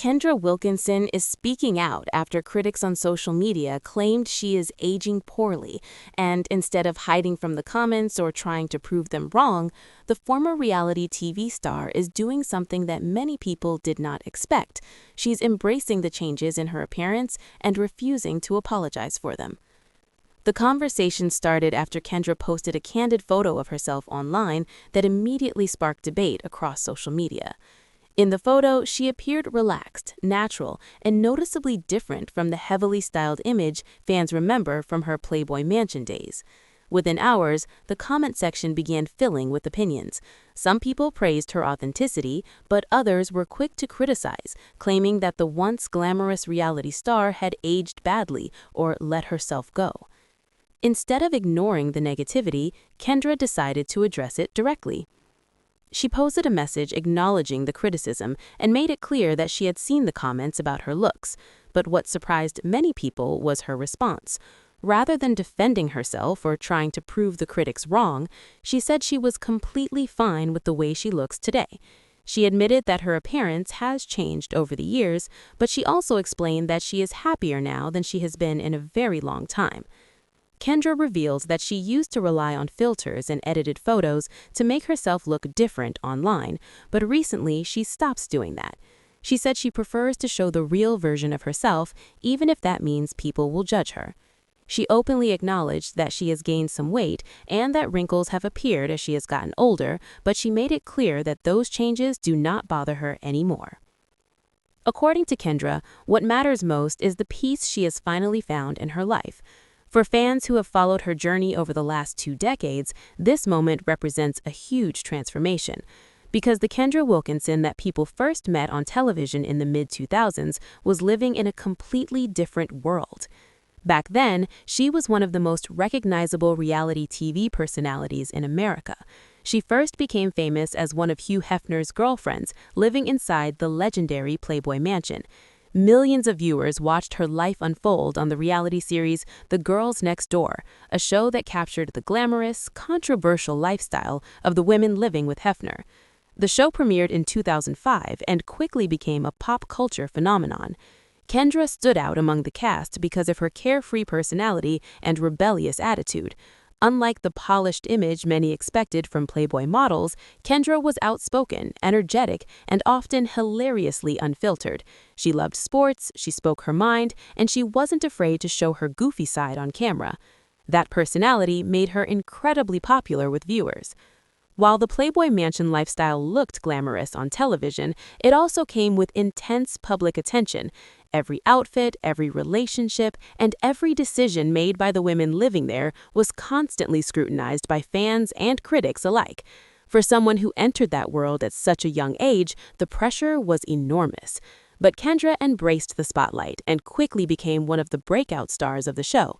Kendra Wilkinson is speaking out after critics on social media claimed she is aging poorly, and instead of hiding from the comments or trying to prove them wrong, the former reality TV star is doing something that many people did not expect. She's embracing the changes in her appearance and refusing to apologize for them. The conversation started after Kendra posted a candid photo of herself online that immediately sparked debate across social media. In the photo, she appeared relaxed, natural, and noticeably different from the heavily styled image fans remember from her Playboy Mansion days. Within hours, the comment section began filling with opinions. Some people praised her authenticity, but others were quick to criticize, claiming that the once glamorous reality star had aged badly or let herself go. Instead of ignoring the negativity, Kendra decided to address it directly. She posted a message acknowledging the criticism and made it clear that she had seen the comments about her looks, but what surprised many people was her response. Rather than defending herself or trying to prove the critics wrong, she said she was completely fine with the way she looks today. She admitted that her appearance has changed over the years, but she also explained that she is happier now than she has been in a very long time. Kendra reveals that she used to rely on filters and edited photos to make herself look different online, but recently she stops doing that. She said she prefers to show the real version of herself, even if that means people will judge her. She openly acknowledged that she has gained some weight and that wrinkles have appeared as she has gotten older, but she made it clear that those changes do not bother her anymore. According to Kendra, what matters most is the peace she has finally found in her life. For fans who have followed her journey over the last 2 decades, this moment represents a huge transformation. Because the Kendra Wilkinson that people first met on television in the mid-2000s was living in a completely different world. Back then, she was one of the most recognizable reality TV personalities in America. She first became famous as one of Hugh Hefner's girlfriends, living inside the legendary Playboy Mansion. Millions of viewers watched her life unfold on the reality series The Girls Next Door, a show that captured the glamorous, controversial lifestyle of the women living with Hefner. The show premiered in 2005 and quickly became a pop culture phenomenon. Kendra stood out among the cast because of her carefree personality and rebellious attitude. Unlike the polished image many expected from Playboy models, Kendra was outspoken, energetic, and often hilariously unfiltered. She loved sports, she spoke her mind, and she wasn't afraid to show her goofy side on camera. That personality made her incredibly popular with viewers. While the Playboy Mansion lifestyle looked glamorous on television, it also came with intense public attention. Every outfit, every relationship, and every decision made by the women living there was constantly scrutinized by fans and critics alike. For someone who entered that world at such a young age, the pressure was enormous. But Kendra embraced the spotlight and quickly became one of the breakout stars of the show.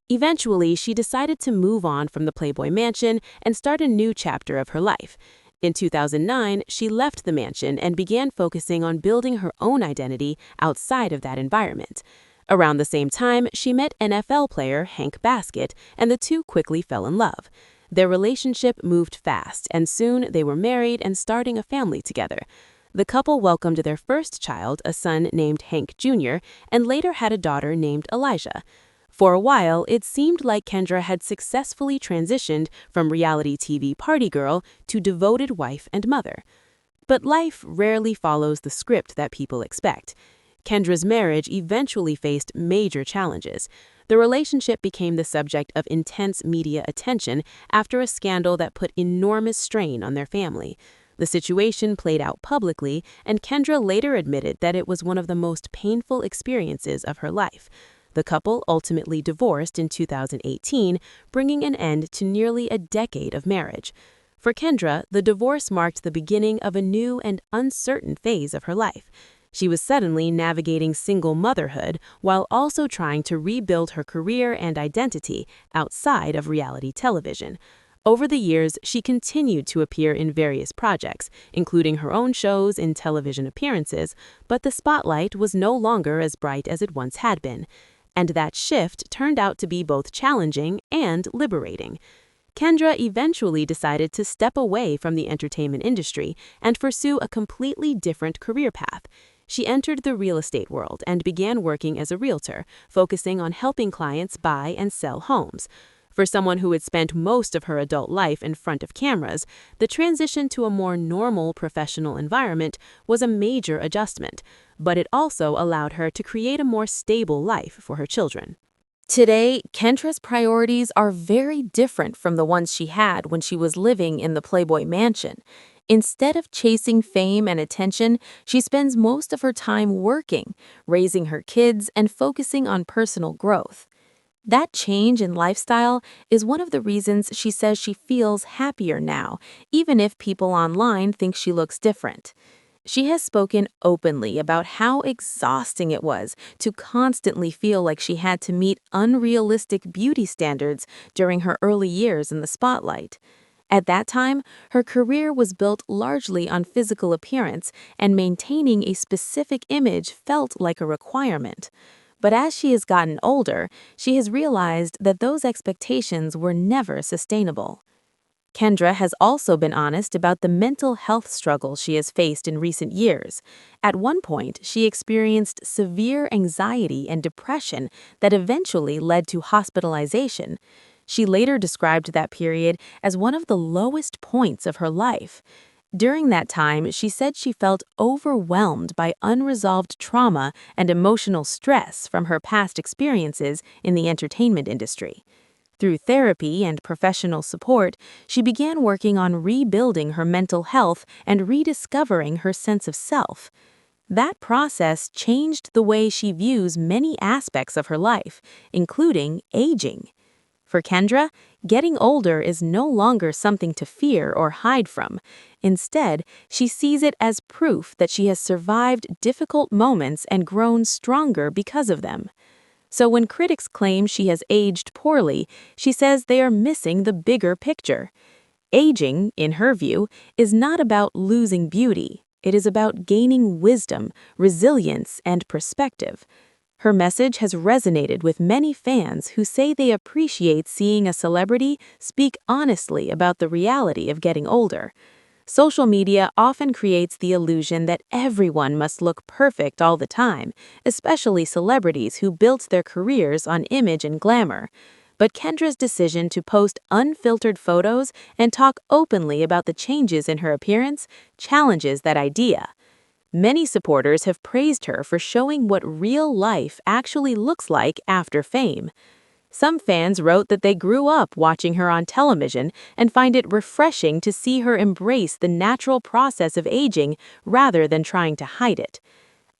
Eventually, she decided to move on from the Playboy Mansion and start a new chapter of her life. In 2009, she left the mansion and began focusing on building her own identity outside of that environment. Around the same time, she met NFL player Hank Baskett, and the two quickly fell in love. Their relationship moved fast, and soon they were married and starting a family together. The couple welcomed their first child, a son named Hank Jr., and later had a daughter named Elijah. For a while, it seemed like Kendra had successfully transitioned from reality TV party girl to devoted wife and mother. But life rarely follows the script that people expect. Kendra's marriage eventually faced major challenges. The relationship became the subject of intense media attention after a scandal that put enormous strain on their family. The situation played out publicly, and Kendra later admitted that it was one of the most painful experiences of her life. The couple ultimately divorced in 2018, bringing an end to nearly a decade of marriage. For Kendra, the divorce marked the beginning of a new and uncertain phase of her life. She was suddenly navigating single motherhood while also trying to rebuild her career and identity outside of reality television. Over the years, she continued to appear in various projects, including her own shows and television appearances, but the spotlight was no longer as bright as it once had been. And that shift turned out to be both challenging and liberating. Kendra eventually decided to step away from the entertainment industry and pursue a completely different career path. She entered the real estate world and began working as a realtor, focusing on helping clients buy and sell homes. For someone who had spent most of her adult life in front of cameras, the transition to a more normal professional environment was a major adjustment, but it also allowed her to create a more stable life for her children. Today, Kendra's priorities are very different from the ones she had when she was living in the Playboy mansion. Instead of chasing fame and attention, she spends most of her time working, raising her kids, and focusing on personal growth. That change in lifestyle is one of the reasons she says she feels happier now, even if people online think she looks different. She has spoken openly about how exhausting it was to constantly feel like she had to meet unrealistic beauty standards during her early years in the spotlight. At that time, her career was built largely on physical appearance, and maintaining a specific image felt like a requirement. But as she has gotten older, she has realized that those expectations were never sustainable. Kendra has also been honest about the mental health struggles she has faced in recent years. At one point, she experienced severe anxiety and depression that eventually led to hospitalization. She later described that period as one of the lowest points of her life. During that time, she said she felt overwhelmed by unresolved trauma and emotional stress from her past experiences in the entertainment industry. Through therapy and professional support, she began working on rebuilding her mental health and rediscovering her sense of self. That process changed the way she views many aspects of her life, including aging. For Kendra, getting older is no longer something to fear or hide from. Instead, she sees it as proof that she has survived difficult moments and grown stronger because of them. So when critics claim she has aged poorly, she says they are missing the bigger picture. Aging, in her view, is not about losing beauty. It is about gaining wisdom, resilience, and perspective. Her message has resonated with many fans who say they appreciate seeing a celebrity speak honestly about the reality of getting older. Social media often creates the illusion that everyone must look perfect all the time, especially celebrities who built their careers on image and glamour. But Kendra's decision to post unfiltered photos and talk openly about the changes in her appearance challenges that idea. Many supporters have praised her for showing what real life actually looks like after fame. Some fans wrote that they grew up watching her on television and find it refreshing to see her embrace the natural process of aging rather than trying to hide it.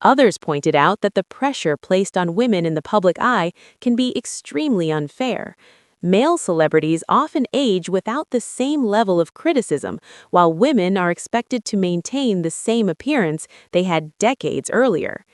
Others pointed out that the pressure placed on women in the public eye can be extremely unfair. Male celebrities often age without the same level of criticism, while women are expected to maintain the same appearance they had decades earlier.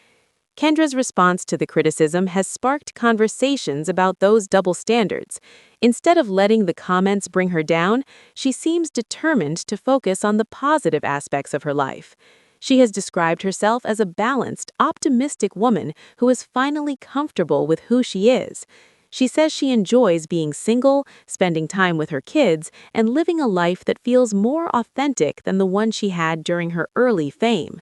Kendra's response to the criticism has sparked conversations about those double standards. Instead of letting the comments bring her down, she seems determined to focus on the positive aspects of her life. She has described herself as a balanced, optimistic woman who is finally comfortable with who she is. She says she enjoys being single, spending time with her kids, and living a life that feels more authentic than the one she had during her early fame.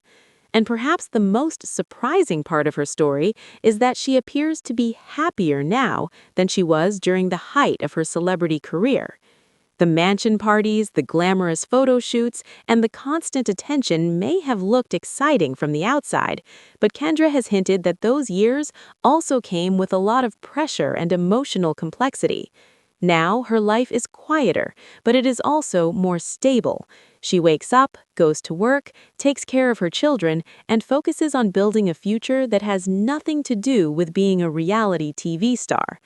And perhaps the most surprising part of her story is that she appears to be happier now than she was during the height of her celebrity career. The mansion parties, the glamorous photo shoots, and the constant attention may have looked exciting from the outside, but Kendra has hinted that those years also came with a lot of pressure and emotional complexity. Now, her life is quieter, but it is also more stable. She wakes up, goes to work, takes care of her children, and focuses on building a future that has nothing to do with being a reality TV star.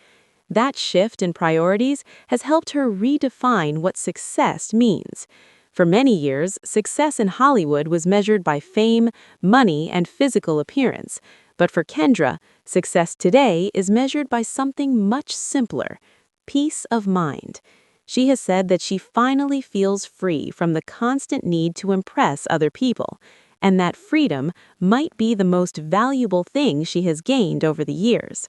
That shift in priorities has helped her redefine what success means. For many years, success in Hollywood was measured by fame, money, and physical appearance. But for Kendra, success today is measured by something much simpler: peace of mind. She has said that she finally feels free from the constant need to impress other people, and that freedom might be the most valuable thing she has gained over the years.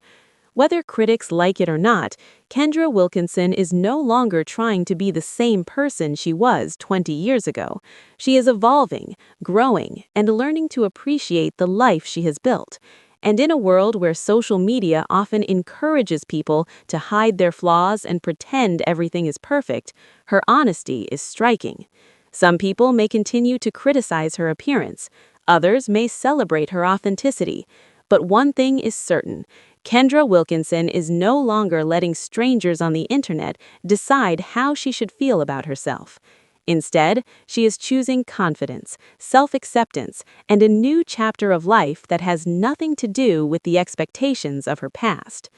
Whether critics like it or not, Kendra Wilkinson is no longer trying to be the same person she was 20 years ago. She is evolving, growing, and learning to appreciate the life she has built. And in a world where social media often encourages people to hide their flaws and pretend everything is perfect, her honesty is striking. Some people may continue to criticize her appearance. Others may celebrate her authenticity. But one thing is certain: Kendra Wilkinson is no longer letting strangers on the internet decide how she should feel about herself. Instead, she is choosing confidence, self-acceptance, and a new chapter of life that has nothing to do with the expectations of her past.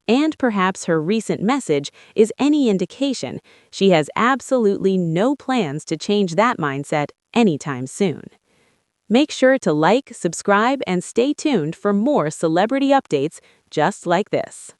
And perhaps her recent message is any indication: she has absolutely no plans to change that mindset anytime soon. Make sure to like, subscribe, and stay tuned for more celebrity updates just like this.